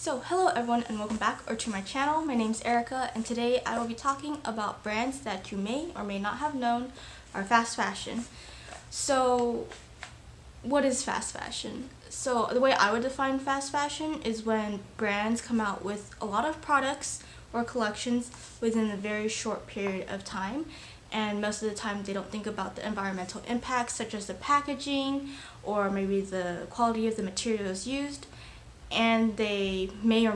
So hello everyone and welcome back to my channel. My name is Erica and today I will be talking about brands that you may or may not have known are fast fashion. So what is fast fashion? So the way I would define fast fashion is when brands come out with a lot of products or collections within a very short period of time, and most of the time they don't think about the environmental impacts such as the packaging or maybe the quality of the materials used. And they may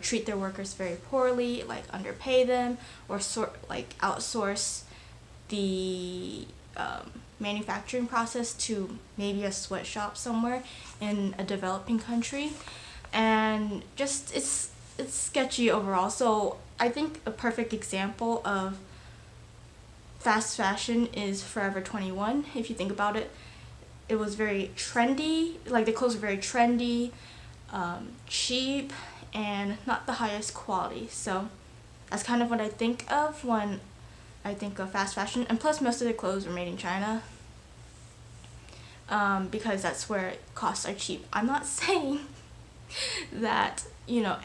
treat their workers very poorly, like underpay them or outsource the manufacturing process to maybe a sweatshop somewhere in a developing country, and just it's sketchy overall. So I think a perfect example of fast fashion is Forever 21. If you think about it, it was very trendy, like the clothes were very trendy, cheap, and not the highest quality. So that's kind of what I think of when I think of fast fashion. And plus most of the clothes are made in China, because that's where costs are cheap. I'm not saying that,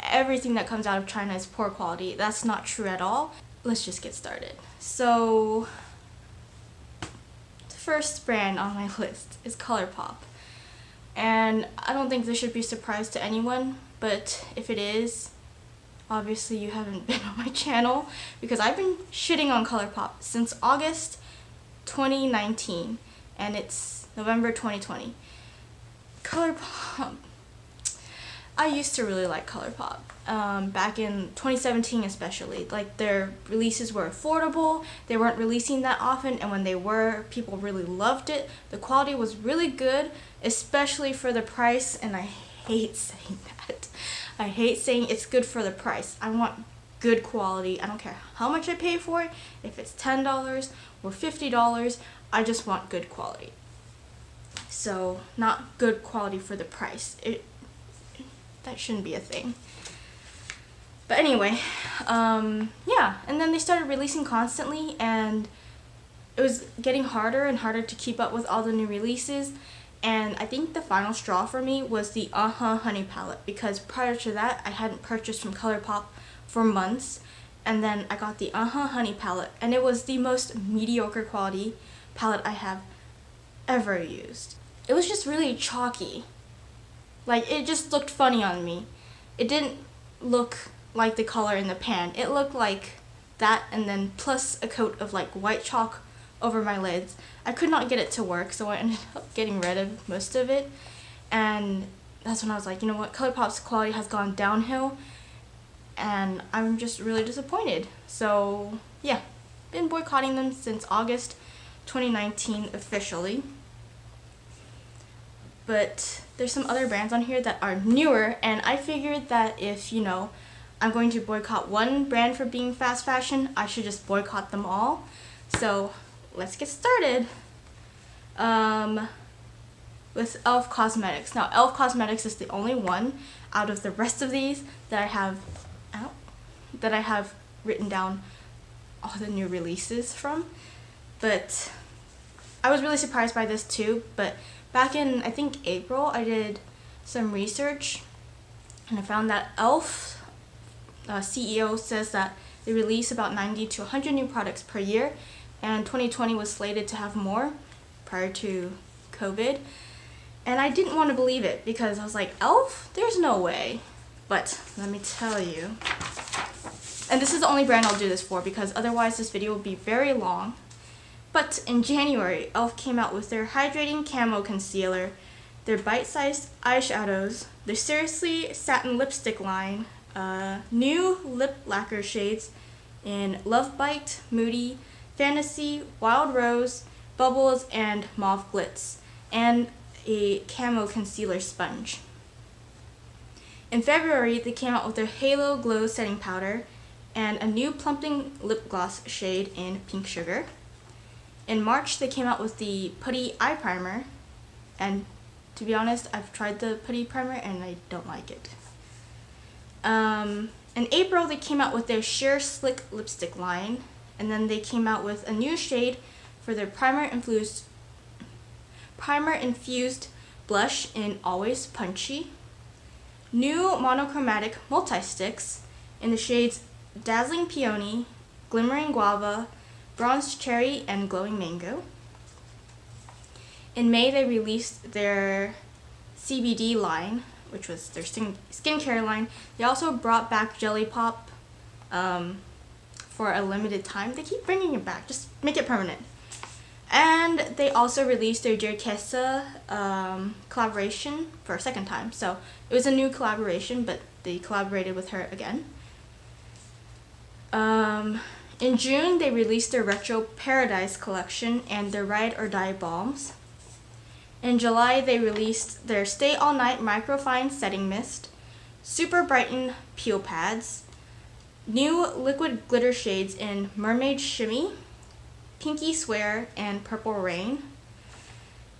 everything that comes out of China is poor quality. That's not true at all. Let's just get started. So first brand on my list is Colourpop, and I don't think this should be a surprise to anyone, but if it is, obviously you haven't been on my channel, because I've been shitting on Colourpop since August 2019 and it's November 2020. Colourpop, I used to really like Colourpop, back in 2017 especially. Like, their releases were affordable, they weren't releasing that often, and when they were, people really loved it. The quality was really good, especially for the price, and I hate saying that. I hate saying it's good for the price. I want good quality. I don't care how much I pay for it, if it's $10 or $50, I just want good quality. So, not good quality for the price. That shouldn't be a thing. But anyway, yeah, and then they started releasing constantly, and it was getting harder and harder to keep up with all the new releases. And I think the final straw for me was the Honey palette, because prior to that I hadn't purchased from Colourpop for months, and then I got the Honey palette, and it was the most mediocre quality palette I have ever used. It was just really chalky. Like, it just looked funny on me. It didn't look like the color in the pan. It looked like that, and then plus a coat of like white chalk over my lids. I could not get it to work, so I ended up getting rid of most of it. And that's when I was like, you know what, Colourpop's quality has gone downhill, and I'm just really disappointed. So yeah, been boycotting them since August 2019 officially. But there's some other brands on here that are newer, and I figured that if, I'm going to boycott one brand for being fast fashion, I should just boycott them all. So let's get started. With e.l.f. Cosmetics. Now, e.l.f. Cosmetics is the only one out of the rest of these that I have written down all the new releases from. But I was really surprised by this too, but back in, I think, April, I did some research, and I found that e.l.f. CEO says that they release about 90 to 100 new products per year, and 2020 was slated to have more prior to COVID. And I didn't want to believe it, because I was like, e.l.f.? There's no way. But let me tell you, and this is the only brand I'll do this for, because otherwise this video will be very long. But in January, e.l.f. came out with their Hydrating Camo Concealer, their bite-sized eyeshadows, their Seriously Satin Lipstick line, new lip lacquer shades in Love Bite, Moody, Fantasy, Wild Rose, Bubbles, and Mauve Glitz, and a camo concealer sponge. In February, they came out with their Halo Glow Setting Powder and a new plumping lip gloss shade in Pink Sugar. In March, they came out with the Putty Eye Primer, and to be honest, I've tried the Putty Primer and I don't like it. In April, they came out with their Sheer Slick Lipstick line, and then they came out with a new shade for their primer-infused blush in Always Punchy. new monochromatic multi-sticks in the shades Dazzling Peony, Glimmering Guava, Bronze Cherry, and Glowing Mango. In May, they released their CBD line, which was their skincare line. They also brought back Jelly Pop for a limited time. They keep bringing it back. Just make it permanent. And they also released their Dear Kessa collaboration for a second time. So it was a new collaboration, but they collaborated with her again. In June, they released their Retro Paradise collection and their Ride or Die balms. In July, they released their Stay All Night Microfine Setting Mist, Super Brighten Peel Pads, new liquid glitter shades in Mermaid Shimmy, Pinky Swear, and Purple Rain,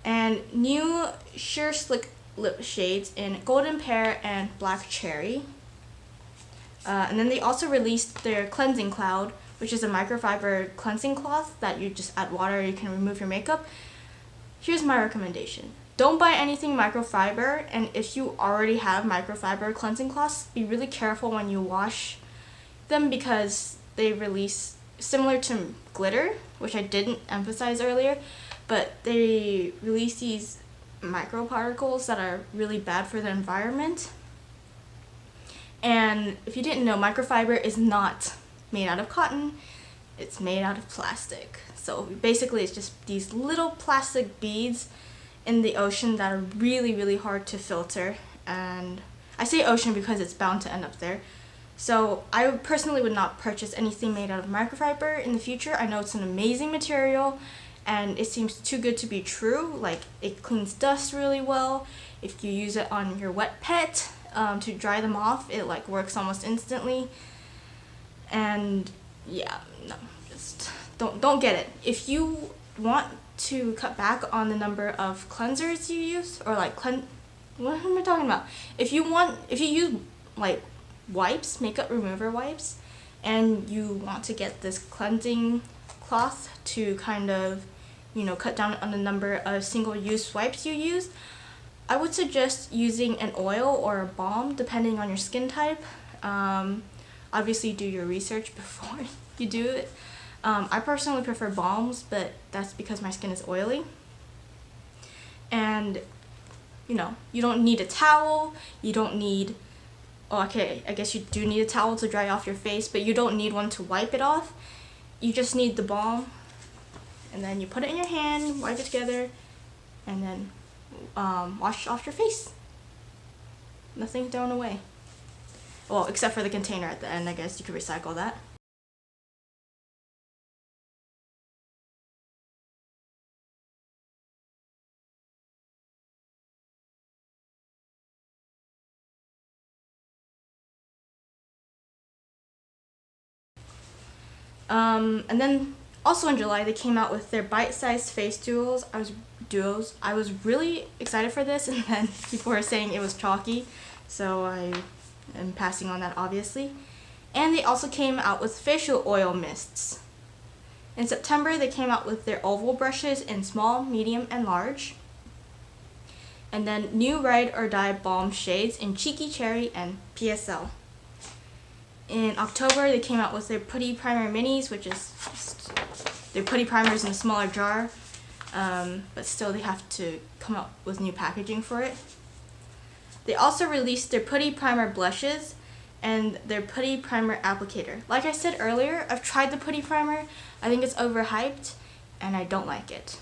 and new Sheer Slick lip shades in Golden Pear and Black Cherry. And then they also released their Cleansing Cloud, which is a microfiber cleansing cloth that you just add water, you can remove your makeup. Here's my recommendation. Don't buy anything microfiber, and if you already have microfiber cleansing cloths, be really careful when you wash them because they release, similar to glitter, which I didn't emphasize earlier, but they release these microparticles that are really bad for the environment. And if you didn't know, microfiber is not made out of cotton, it's made out of plastic. So basically it's just these little plastic beads in the ocean that are really, really hard to filter. And I say ocean because it's bound to end up there. So I personally would not purchase anything made out of microfiber in the future. I know it's an amazing material and it seems too good to be true. Like, it cleans dust really well. If you use it on your wet pet to dry them off, it like works almost instantly. And yeah, no, just don't get it. If you want to cut back on the number of cleansers you use, or like what am I talking about? If you use like wipes, makeup remover wipes, and you want to get this cleansing cloth to kind of, cut down on the number of single-use wipes you use, I would suggest using an oil or a balm depending on your skin type. Obviously do your research before you do it. I personally prefer balms, but that's because my skin is oily. And you don't need a towel, you don't need, okay, I guess you do need a towel to dry off your face, but you don't need one to wipe it off. You just need the balm, and then you put it in your hand, wipe it together, and then wash off your face. Nothing thrown away. Well, except for the container at the end, I guess you could recycle that. And then also in July, they came out with their bite-sized face duos. I was really excited for this, and then people were saying it was chalky, so I am passing on that, obviously. And they also came out with facial oil mists. In September, they came out with their oval brushes in small, medium, and large. And then new Ride or Die balm shades in Cheeky Cherry and PSL. In October, they came out with their Putty Primer Minis, which is just their putty primers in a smaller jar, but still they have to come out with new packaging for it. They also released their Putty Primer blushes and their Putty Primer applicator. Like I said earlier, I've tried the Putty Primer. I think it's overhyped, and I don't like it.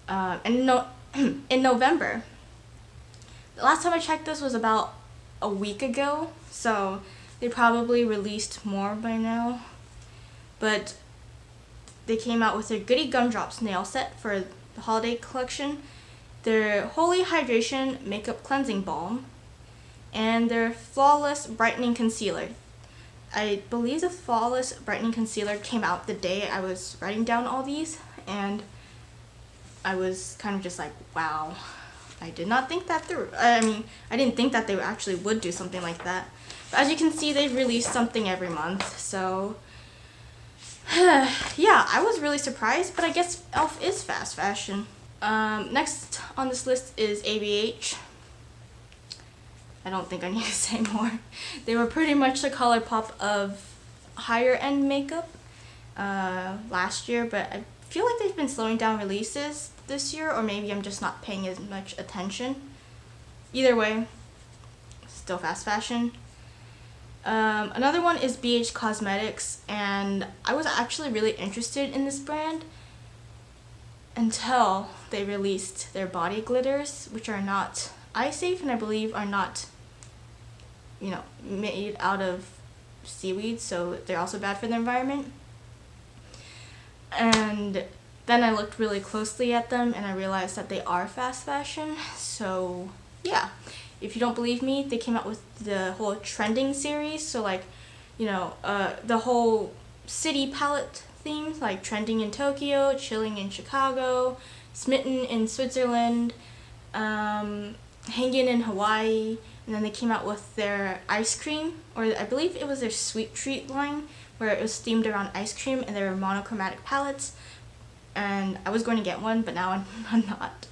In November, the last time I checked this was about a week ago, so they probably released more by now. But they came out with their Goody Gumdrops nail set for the holiday collection, their Holy Hydration Makeup Cleansing Balm, and their Flawless Brightening Concealer. I believe the Flawless Brightening Concealer came out the day I was writing down all these, and I was kind of just like, wow. I did not think that through. I didn't think that they actually would do something like that. But as you can see, they release something every month, so yeah, I was really surprised, but I guess e.l.f. is fast fashion. Next on this list is ABH. I don't think I need to say more. They were pretty much the Colourpop of higher end makeup last year, but I feel like they've been slowing down releases this year, or maybe I'm just not paying as much attention. Either way, still fast fashion. Another one is BH Cosmetics, and I was actually really interested in this brand until they released their body glitters, which are not eye safe, and I believe are not, made out of seaweed, so they're also bad for the environment. And then I looked really closely at them and I realized that they are fast fashion. So yeah, if you don't believe me, they came out with the whole trending series. So like, the whole city palette theme, like trending in Tokyo, chilling in Chicago, smitten in Switzerland, hanging in Hawaii. And then they came out with their ice cream, or I believe it was their sweet treat line, where it was themed around ice cream, and they were monochromatic palettes. And I was going to get one, but now I'm not.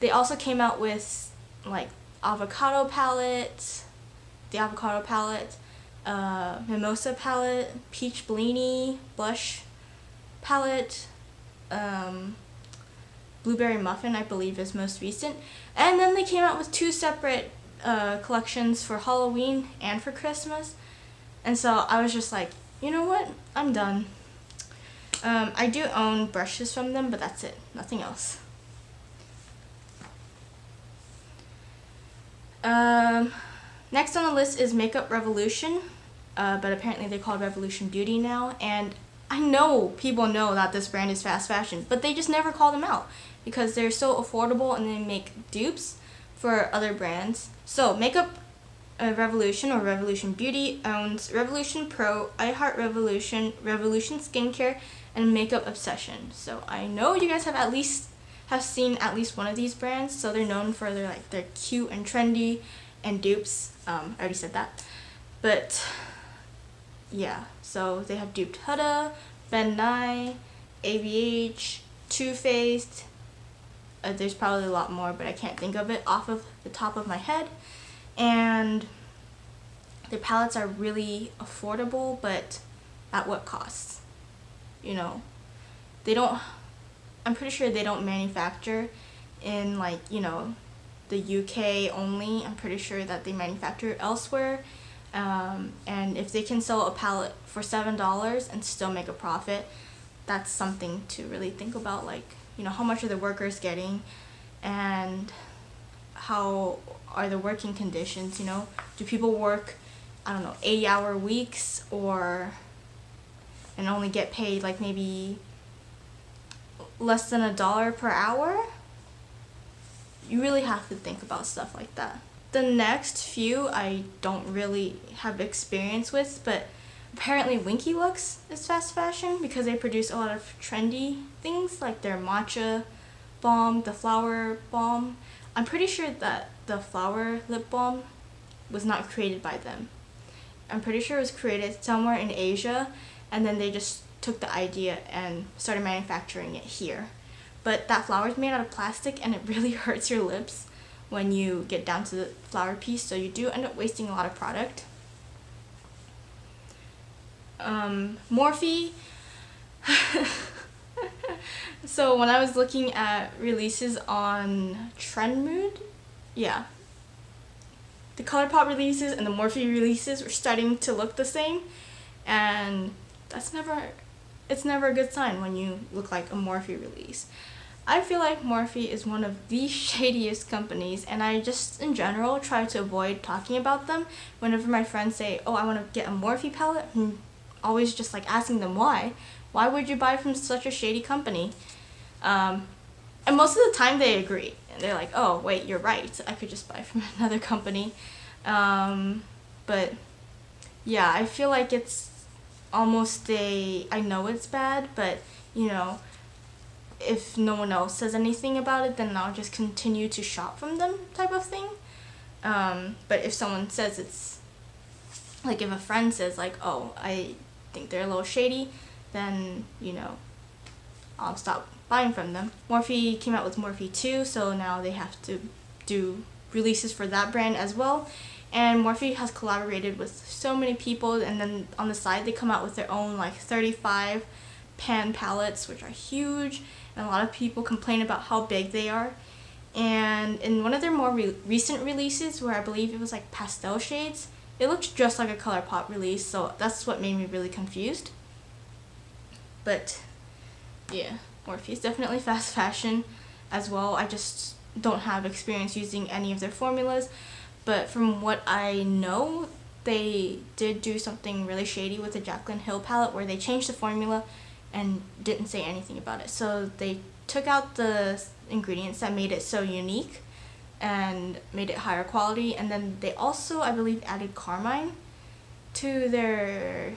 They also came out with like avocado palette, the avocado palette, mimosa palette, peach Bellini blush palette, blueberry muffin I believe is most recent. And then they came out with 2 separate collections for Halloween and for Christmas. And so I was just like, you know what? I'm done. I do own brushes from them, but that's it. Nothing else. Next on the list is Makeup Revolution, but apparently they call it Revolution Beauty now. And I know people know that this brand is fast fashion, but they just never call them out because they're so affordable and they make dupes for other brands. So Makeup Revolution or Revolution Beauty owns Revolution Pro, I Heart Revolution, Revolution Skincare, and Makeup Obsession. So I know you guys have seen at least one of these brands. So they're known for their cute and trendy and dupes. I already said that, but yeah. So they have duped Huda, Ben Nye, ABH, Too Faced. There's probably a lot more, but I can't think of it off of the top of my head. And their palettes are really affordable, but at what cost? They don't, I'm pretty sure they don't manufacture in the UK only. I'm pretty sure that they manufacture elsewhere. And if they can sell a palette for $7 and still make a profit, that's something to really think about. How much are the workers getting, and how are the working conditions? Do people work 80-hour weeks and only get paid maybe less than $1 per hour? You really have to think about stuff like that. The next few I don't really have experience with, but apparently Winky Looks is fast fashion because they produce a lot of trendy things like their matcha balm, the flower balm. I'm pretty sure that the flower lip balm was not created by them. I'm pretty sure it was created somewhere in Asia, and then they just took the idea and started manufacturing it here. But that flower is made out of plastic, and it really hurts your lips when you get down to the flower piece, so you do end up wasting a lot of product. Morphe. So when I was looking at releases on Trendmood, yeah, the Colourpop releases and the Morphe releases were starting to look the same, and it's never a good sign when you look like a Morphe release. I feel like Morphe is one of the shadiest companies, and I just in general try to avoid talking about them. Whenever my friends say, oh, I want to get a Morphe palette, I'm always just asking them why. Why would you buy from such a shady company? And most of the time they agree. And they're like, oh, wait, you're right. I could just buy from another company. But yeah, I feel like it's almost I know it's bad, but if no one else says anything about it, then I'll just continue to shop from them type of thing. But if someone says it's, if a friend says oh, I think they're a little shady, then, I'll stop buying from them. Morphe came out with Morphe 2, so now they have to do releases for that brand as well. And Morphe has collaborated with so many people, and then on the side they come out with their own like 35 pan palettes, which are huge, and a lot of people complain about how big they are. And in one of their more recent releases, where I believe it was like pastel shades, it looked just like a Colourpop release, so that's what made me really confused. But yeah, Morphe is definitely fast fashion as well. I just don't have experience using any of their formulas, but from what I know, they did do something really shady with the Jaclyn Hill palette where they changed the formula and didn't say anything about it. So they took out the ingredients that made it so unique and made it higher quality, and then they also, I believe, added carmine to their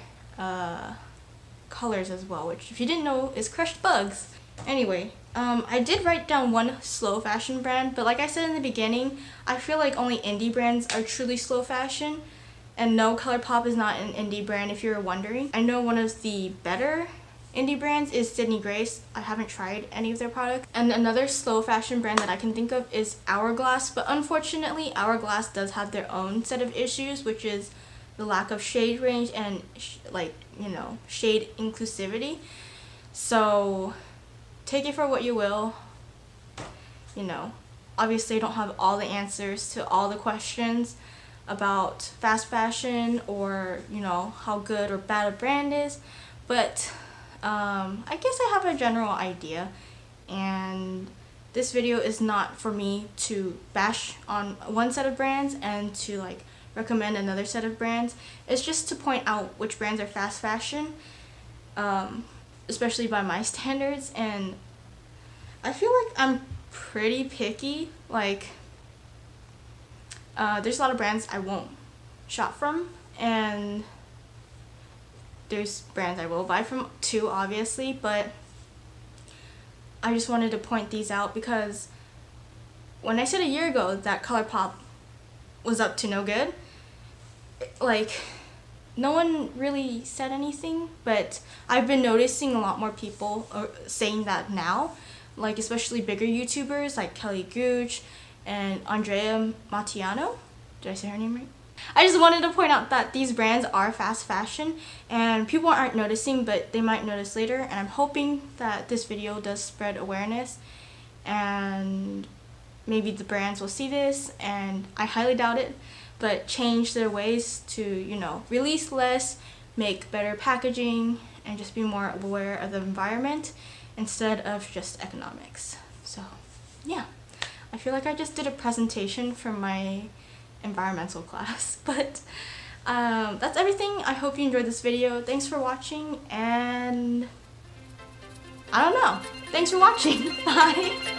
colors as well, which if you didn't know is crushed bugs. Anyway, I did write down one slow fashion brand, but like I said in the beginning, I feel like only indie brands are truly slow fashion, and no, Colourpop is not an indie brand if you're wondering. I know one of the better indie brands is Sydney Grace. I haven't tried any of their products. And another slow fashion brand that I can think of is Hourglass, but unfortunately Hourglass does have their own set of issues, which is the lack of shade range and shade inclusivity. So take it for what you will. Obviously I don't have all the answers to all the questions about fast fashion or how good or bad a brand is, but I guess I have a general idea, and this video is not for me to bash on one set of brands and to like recommend another set of brands. It's just to point out which brands are fast fashion, especially by my standards, and I feel like I'm pretty picky. Like there's a lot of brands I won't shop from, and there's brands I will buy from too, obviously, but I just wanted to point these out because when I said a year ago that Colourpop was up to no good, like no one really said anything, but I've been noticing a lot more people are saying that now, like especially bigger YouTubers like Kelly Gooch and Andrea Mattiano. Did I say her name right? I just wanted to point out that these brands are fast fashion and people aren't noticing, but they might notice later, and I'm hoping that this video does spread awareness and maybe the brands will see this, and I highly doubt it, but change their ways to, release less, make better packaging, and just be more aware of the environment instead of just economics. So yeah, I feel like I just did a presentation for my environmental class, but that's everything. I hope you enjoyed this video. Thanks for watching, and I don't know. Thanks for watching. Bye.